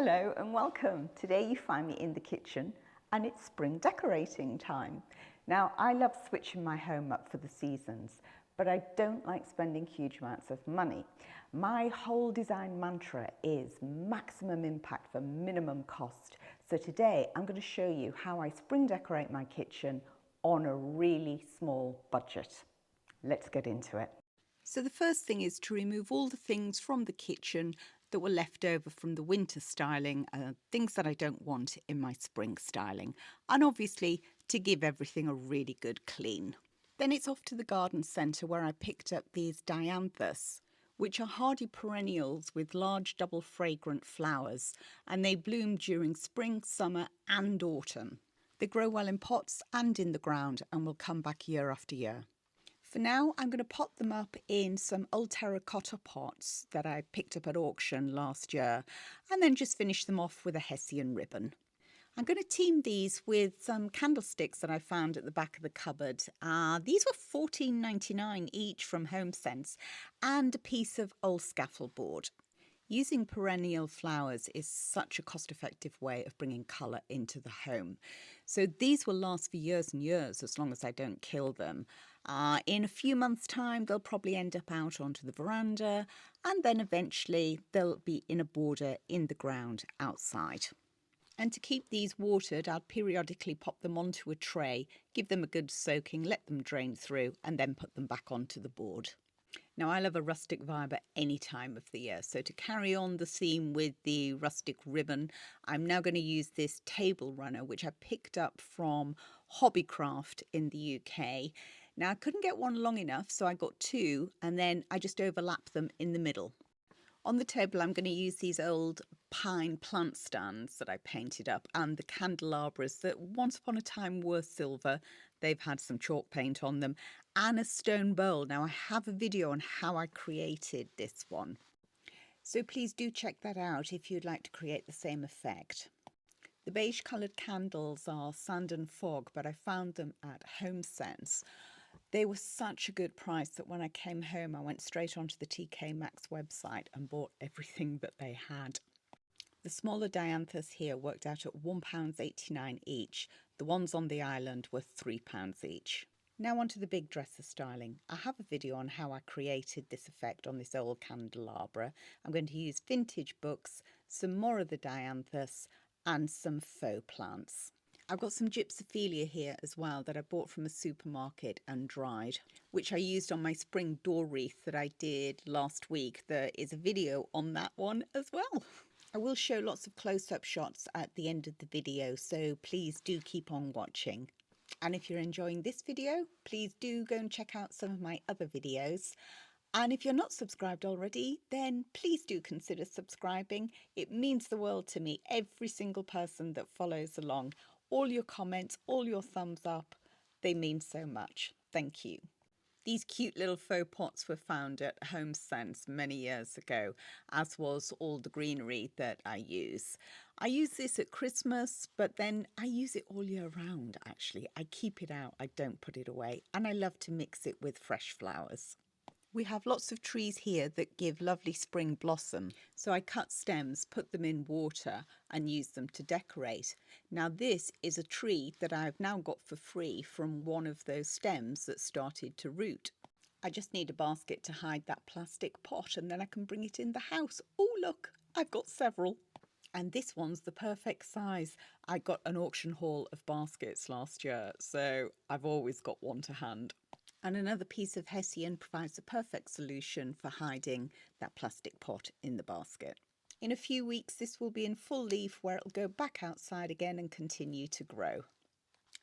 Hello and welcome. Today you find me in the kitchen and it's spring decorating time. Now I love switching my home up for the seasons, but I don't like spending huge amounts of money. My whole design mantra is maximum impact for minimum cost. So today I'm going to show you how I spring decorate my kitchen on a really small budget. Let's get into it. So the first thing is to remove all the things from the kitchen that were left over from the winter styling, things that I don't want in my spring styling, and obviously to give everything a really good clean. Then it's off to the garden centre where I picked up these Dianthus, which are hardy perennials with large double fragrant flowers, and they bloom during spring, summer and autumn. They grow well in pots and in the ground and will come back year after year. For now, I'm going to pot them up in some old terracotta pots that I picked up at auction last year, and then just finish them off with a hessian ribbon. I'm going to team these with some candlesticks that I found at the back of the cupboard. These were $14.99 each from HomeSense, and a piece of old scaffold board. Using perennial flowers is such a cost-effective way of bringing colour into the home. So these will last for years and years as long as I don't kill them. In a few months' time, they'll probably end up out onto the veranda, and then eventually they'll be in a border in the ground outside. And to keep these watered, I'll periodically pop them onto a tray, give them a good soaking, let them drain through, and then put them back onto the board. Now, I love a rustic vibe at any time of the year, so to carry on the theme with the rustic ribbon, I'm now going to use this table runner, which I picked up from Hobbycraft in the UK. Now, I couldn't get one long enough, so I got two, and then I just overlapped them in the middle. On the table, I'm going to use these old pine plant stands that I painted up, and the candelabras that once upon a time were silver. They've had some chalk paint on them, and a stone bowl. Now, I have a video on how I created this one, so please do check that out if you'd like to create the same effect. The beige coloured candles are Sand and Fog, but I found them at HomeSense. They were such a good price that when I came home, I went straight onto the TK Maxx website and bought everything that they had. The smaller Dianthus here worked out at £1.89 each. The ones on the island were £3 each. Now onto the big dresser styling. I have a video on how I created this effect on this old candelabra. I'm going to use vintage books, some more of the Dianthus, and some faux plants. I've got some gypsophilia here as well that I bought from a supermarket and dried, which I used on my spring door wreath that I did last week. There is a video on that one as well. I will show lots of close-up shots at the end of the video, so please do keep on watching. And if you're enjoying this video, please do go and check out some of my other videos. And if you're not subscribed already, then please do consider subscribing. It means the world to me, every single person that follows along. All your comments, all your thumbs up, they mean so much. Thank you. These cute little faux pots were found at HomeSense many years ago, as was all the greenery that I use. I use this at Christmas, but then I use it all year round, actually. I keep it out, I don't put it away, and I love to mix it with fresh flowers. We have lots of trees here that give lovely spring blossom, so I cut stems, put them in water and use them to decorate. Now this is a tree that I've now got for free from one of those stems that started to root. I just need a basket to hide that plastic pot and then I can bring it in the house. Oh look, I've got several. And this one's the perfect size. I got an auction haul of baskets last year, so I've always got one to hand. And another piece of hessian provides the perfect solution for hiding that plastic pot in the basket. In a few weeks, this will be in full leaf where it'll go back outside again and continue to grow.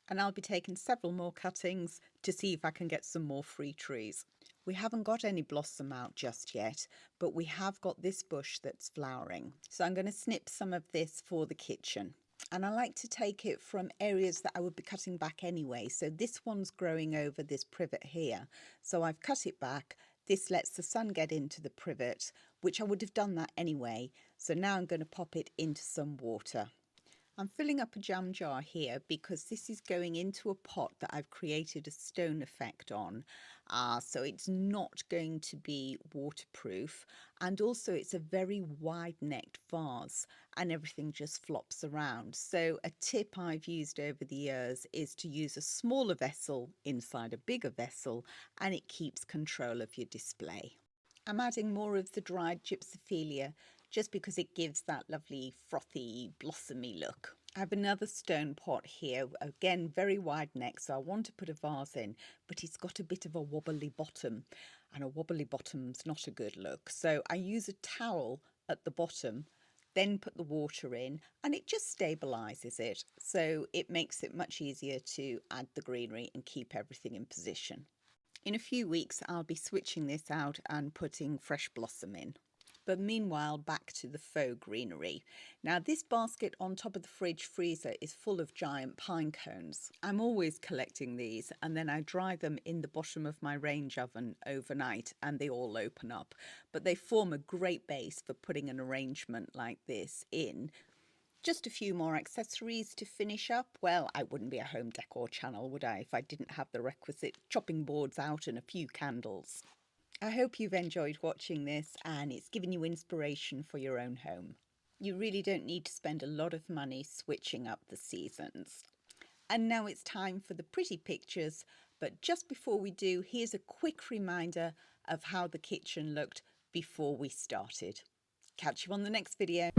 And I'll be taking several more cuttings to see if I can get some more free trees. We haven't got any blossom out just yet, but we have got this bush that's flowering. So I'm going to snip some of this for the kitchen. And I like to take it from areas that I would be cutting back anyway. So this one's growing over this privet here. So I've cut it back. This lets the sun get into the privet, which I would have done that anyway. So now I'm going to pop it into some water. I'm filling up a jam jar here because this is going into a pot that I've created a stone effect on. So it's not going to be waterproof, and also it's a very wide-necked vase and everything just flops around. So a tip I've used over the years is to use a smaller vessel inside a bigger vessel, and it keeps control of your display. I'm adding more of the dried gypsophilia just because it gives that lovely frothy blossomy look. I have another stone pot here, again very wide neck, so I want to put a vase in, but it's got a bit of a wobbly bottom, and a wobbly bottom's not a good look. So I use a towel at the bottom, then put the water in, and it just stabilizes it, so it makes it much easier to add the greenery and keep everything in position. In a few weeks I'll be switching this out and putting fresh blossom in. But meanwhile, back to the faux greenery. Now this basket on top of the fridge freezer is full of giant pine cones. I'm always collecting these, and then I dry them in the bottom of my range oven overnight and they all open up. But they form a great base for putting an arrangement like this in. Just a few more accessories to finish up. Well, I wouldn't be a home decor channel, would I, if I didn't have the requisite chopping boards out and a few candles. I hope you've enjoyed watching this and it's given you inspiration for your own home. You really don't need to spend a lot of money switching up the seasons. And now it's time for the pretty pictures, but just before we do, here's a quick reminder of how the kitchen looked before we started. Catch you on the next video.